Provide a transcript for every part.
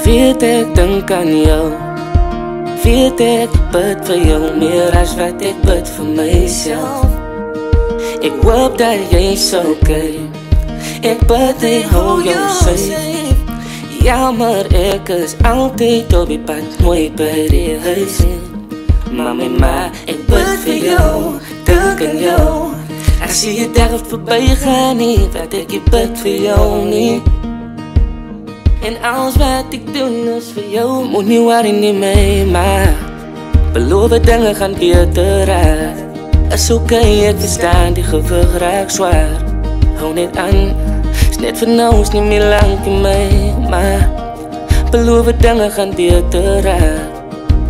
weet ek dink aan jou. Weet ek bid vir jou meer as wat ek bid vir myself. Ek hoop dat jy's okay. Ek bid ek hou jou safe. Ja, maar ek is altyd op die pad, nooit by die huis. Mama, ek bid vir jou, dink aan jou. Ek sien jy daar voorbij gaan nie, wat ek bid vir jou nie. En alles wat ek doen is vir jou, moet nie worry nie my, maar beloof dinge gaan beter raak. Is okay, ek verstaan die gewig raak zwaar. Hou net aan, is net vir nou, is nie meer lang in my, maar beloof dinge gaan beter raak.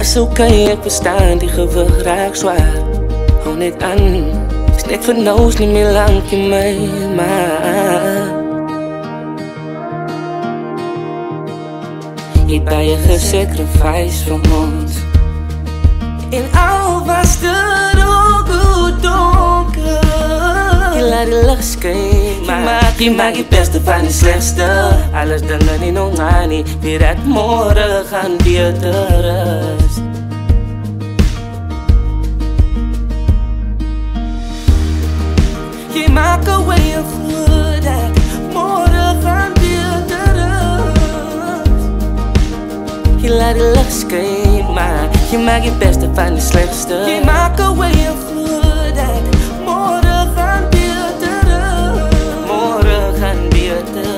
Is okay, ek verstaan die gewig raak zwaar. Hou net aan, is net vir nou, is nie meer lang in my, maar jy het baie gesacrifice vir ons. En al was dit ook goed donker, jy laat die licht skyn, jy maak die beste van die slechtste. Alles dinge nie nog aan nie, weer dat morgen gaan beter is. Jy maak a way of good, dat morgen gaan beter is. Jy laat die licht skyn, maar jy maak die beste van die slechtste. Jy maak a way of good, dat morgen gaan beter is. Morgen gaan beter is.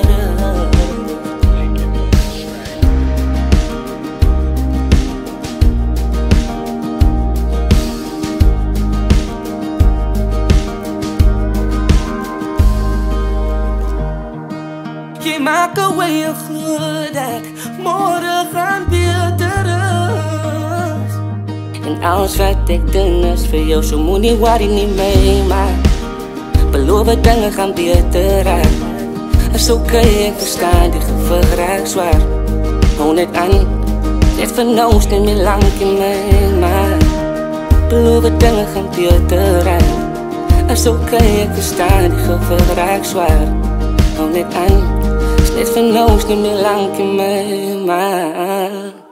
Jy maak a way of good, dat morgen gaan beter is. En alles wat ek doen is vir jou, so moet nie worry nie my, maar beloof dinge gaan beter raak. Is okay, ek verstaan die gewig raak zwaar. Hou net aan, net vir nou is nie meer lang in my, maar beloof dinge gaan beter raak. Is okay, ek verstaan die gewig raak zwaar. Hou net aan, is net vir nou is nie meer lang in my, maar